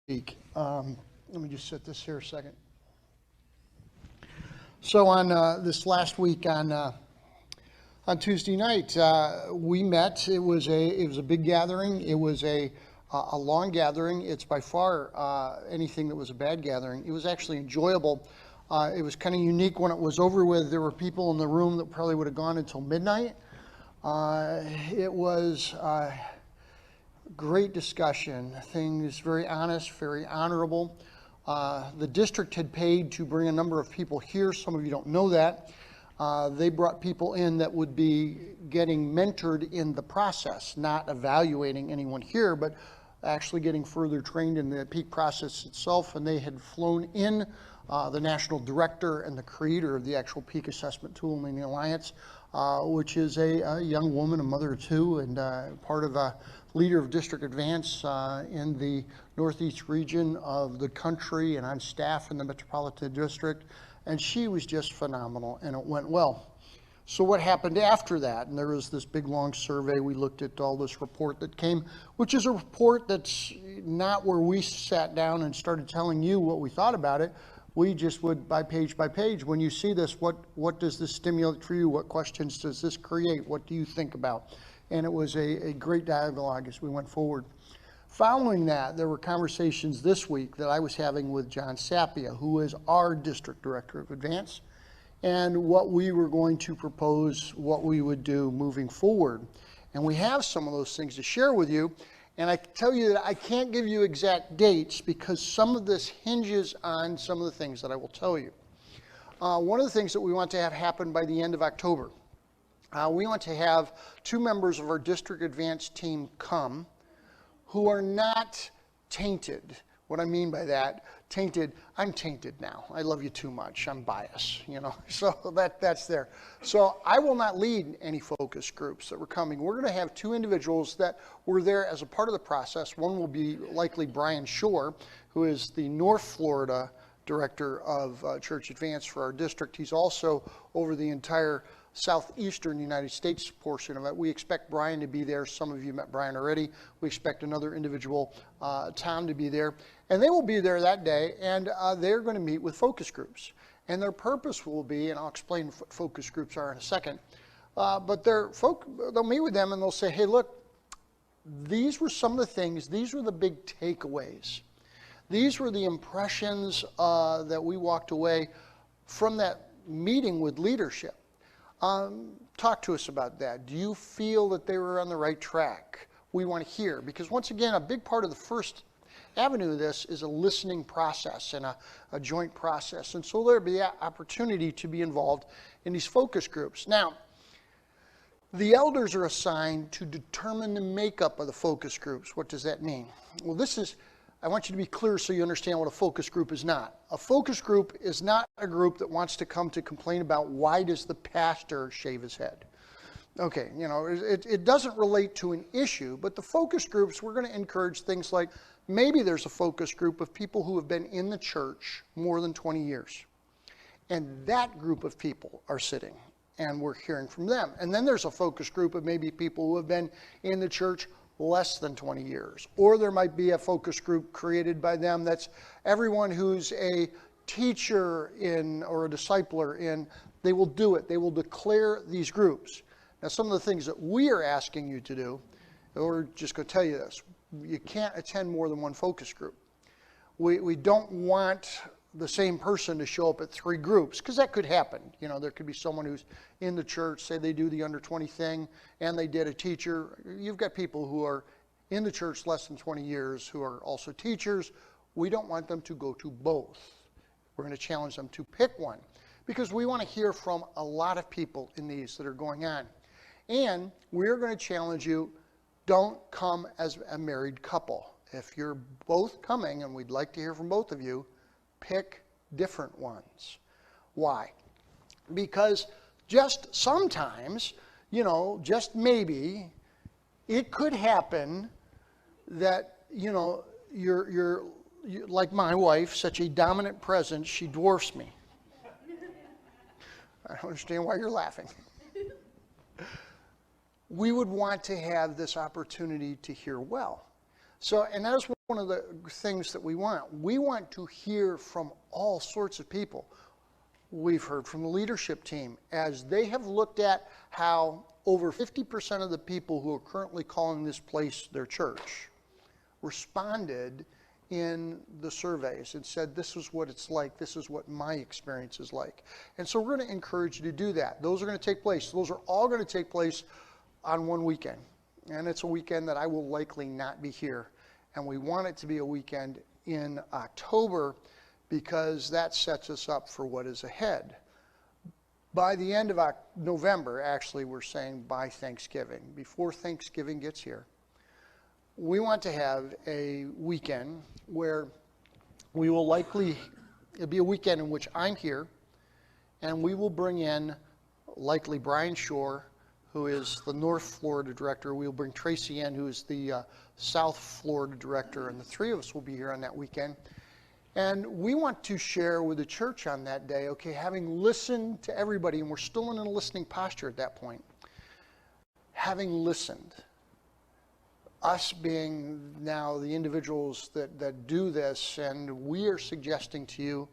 Let me just set this here a second. So on this last week on Tuesday night, we met. It was a big gathering. It was a long gathering. It's by far anything that was a bad gathering. It was actually enjoyable. It was kind of unique when it was over with. There were people in the room that probably would have gone until midnight. It was great discussion. Things very honest, very honorable. The district had paid to bring a number of people here. Some of you don't know that. They brought people in that would be getting mentored in the process, not evaluating anyone here, but actually getting further trained in the peak process itself. And they had flown in the national director and the creator of the actual peak assessment tool in the Alliance, which is a young woman, a mother of two, and part of a leader of District Advance in the Northeast region of the country, and on staff in the Metropolitan District. And she was just phenomenal, and it went well. So what happened after that? And there was this big long survey. We looked at all this report that came, which is a report that's not where we sat down and started telling you what we thought about it. We just would, by page, when you see this, what does this stimulate for you? What questions does this create? What do you think about? And it was a great dialogue as we went forward. Following that, there were conversations this week that I was having with John Sapia, who is our District Director of Advance, and what we were going to propose, what we would do moving forward. And we have some of those things to share with you. And I tell you that I can't give you exact dates because some of this hinges on some of the things that I will tell you. One of the things that we want to have happen by the end of October, we want to have 2 members of our District Advance team come who are not tainted. What I mean by that, tainted, I'm tainted now. I love you too much. I'm biased, so that's there. So I will not lead any focus groups that were coming. We're going to have 2 individuals that were there as a part of the process. One will be likely Brian Shore, who is the North Florida Director of Church Advance for our district. He's also over the entire southeastern United States portion of it. We expect Brian to be there. Some of you met Brian already. We expect another individual, Tom, to be there. And they will be there that day, and they're going to meet with focus groups. And their purpose will be, and I'll explain what focus groups are in a second, but they'll meet with them and they'll say, hey, look, these were some of the things, these were the big takeaways. These were the impressions that we walked away from that meeting with leadership. Talk to us about that. Do you feel that they were on the right track? We want to hear, because once again, a big part of the first avenue of this is a listening process and a joint process. And so there'll be an opportunity to be involved in these focus groups. Now, the elders are assigned to determine the makeup of the focus groups. What does that mean? Well, I want you to be clear so you understand what a focus group is not. A focus group is not a group that wants to come to complain about why does the pastor shave his head. Okay, it doesn't relate to an issue, but the focus groups, we're going to encourage things like maybe there's a focus group of people who have been in the church more than 20 years. And that group of people are sitting and we're hearing from them. And then there's a focus group of maybe people who have been in the church less than 20 years. Or there might be a focus group created by them that's everyone who's a teacher or a discipler in, they will do it. They will declare these groups. Now, some of the things that we are asking you to do, we're just going to tell you this, you can't attend more than one focus group. We don't want the same person to show up at 3 groups, because that could happen. There could be someone who's in the church, say they do the under 20 thing, and they did a teacher. You've got people who are in the church less than 20 years who are also teachers. We don't want them to go to both. We're going to challenge them to pick one, because we want to hear from a lot of people in these that are going on. And we're going to challenge you, don't come as a married couple. If you're both coming, and we'd like to hear from both of you, pick different ones. Why? Because just sometimes, just maybe, it could happen that, you're like my wife, such a dominant presence, she dwarfs me. I don't understand why you're laughing. We would want to have this opportunity to hear well. So, and that is one of the things that we want. We want to hear from all sorts of people. We've heard from the leadership team as they have looked at how over 50% of the people who are currently calling this place their church responded in the surveys and said, this is what it's like, this is what my experience is like. And so we're going to encourage you to do that. Those are going to take place. Those are all going to take place on one weekend. And it's a weekend that I will likely not be here. And we want it to be a weekend in October because that sets us up for what is ahead. By the end of November, actually, we're saying by Thanksgiving, before Thanksgiving gets here, we want to have a weekend where we will likely, it'll be a weekend in which I'm here, and we will bring in likely Brian Shore, who is the North Florida director. We'll bring Tracy in, who is the South Florida director, and the three of us will be here on that weekend. And we want to share with the church on that day, okay, having listened to everybody, and we're still in a listening posture at that point, having listened, us being now the individuals that do this, and we are suggesting to you,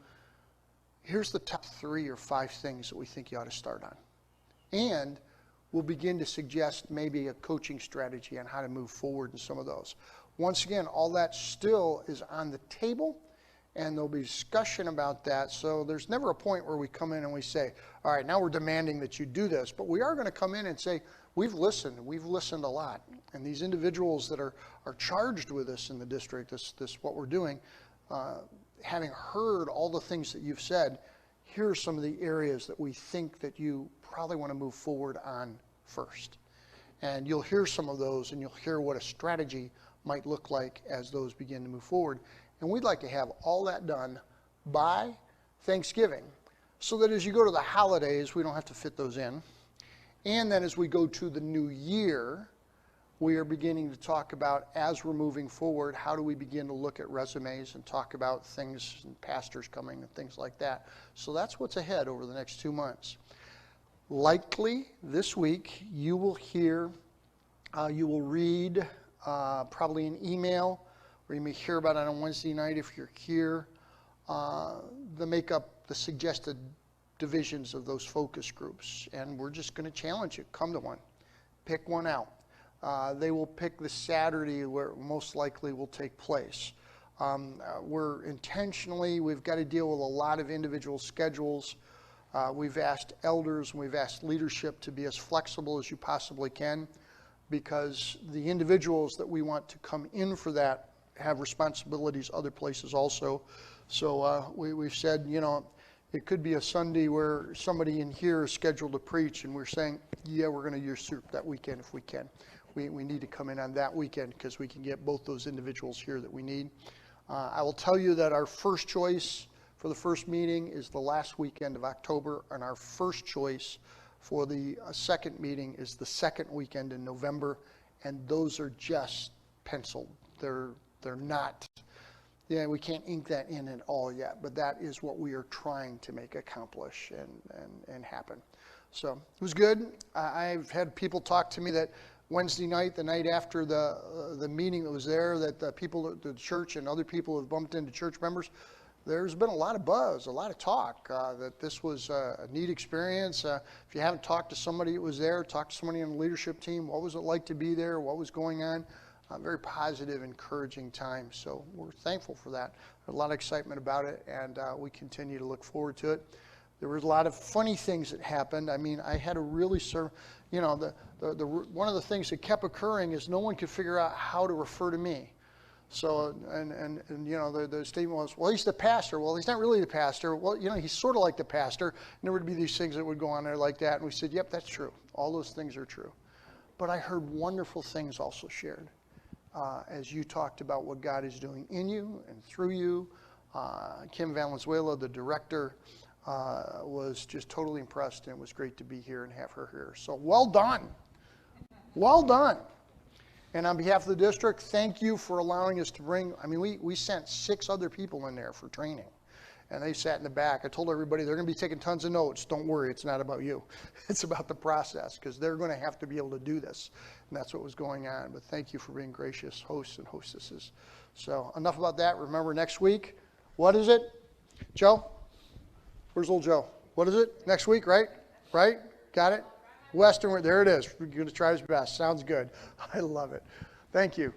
here's the top 3 or 5 things that we think you ought to start on. And we'll begin to suggest maybe a coaching strategy on how to move forward in some of those. Once again, all that still is on the table, and there'll be discussion about that. So there's never a point where we come in and we say, all right, now we're demanding that you do this. But we are going to come in and say, we've listened a lot. And these individuals that are charged with this in the district, this what we're doing, having heard all the things that you've said, here are some of the areas that we think that you probably want to move forward on first. And you'll hear some of those, and you'll hear what a strategy might look like as those begin to move forward. And we'd like to have all that done by Thanksgiving, so that as you go to the holidays, we don't have to fit those in. And then as we go to the new year, we are beginning to talk about, as we're moving forward, how do we begin to look at resumes and talk about things and pastors coming and things like that. So that's what's ahead over the next 2 months. Likely this week you will hear, you will read probably an email, or you may hear about it on Wednesday night if you're here, the suggested divisions of those focus groups. And we're just going to challenge you. Come to one. Pick one out. They will pick the Saturday where it most likely will take place. We've got to deal with a lot of individual schedules. We've asked elders and we've asked leadership to be as flexible as you possibly can, because the individuals that we want to come in for that have responsibilities other places also. So we've said, it could be a Sunday where somebody in here is scheduled to preach, and we're saying, yeah, we're going to usurp that weekend if we can. We need to come in on that weekend because we can get both those individuals here that we need. I will tell you that our first choice for the first meeting is the last weekend of October, and our first choice for the second meeting is the second weekend in November, and those are just penciled. They're not, we can't ink that in at all yet, but that is what we are trying to make accomplish and happen. So it was good. I've had people talk to me that Wednesday night, the night after the meeting that was there, that the people at the church and other people have bumped into church members, there's been a lot of buzz, a lot of talk, that this was a neat experience. If you haven't talked to somebody that was there, talk to somebody on the leadership team. What was it like to be there? What was going on? Very positive, encouraging time. So we're thankful for that. A lot of excitement about it, and we continue to look forward to it. There were a lot of funny things that happened. I mean, I had to really serve, one of the things that kept occurring is no one could figure out how to refer to me. So, the statement was, well, he's the pastor. Well, he's not really the pastor. Well, he's sort of like the pastor. And there would be these things that would go on there like that. And we said, yep, that's true. All those things are true. But I heard wonderful things also shared as you talked about what God is doing in you and through you. Kim Valenzuela, the director, was just totally impressed, and it was great to be here and have her here. So well done. Well done. And on behalf of the district, thank you for allowing us to bring, we sent 6 other people in there for training. and they sat in the back. I told everybody they're going to be taking tons of notes. Don't worry, it's not about you. It's about the process, because they're going to have to be able to do this. And that's what was going on. But thank you for being gracious hosts and hostesses. So enough about that. Remember, next week, what is it? Joe? Where's old Joe? What is it? Next week, right? Right? Got it? Western, there it is. We're going to try his best. Sounds good. I love it. Thank you.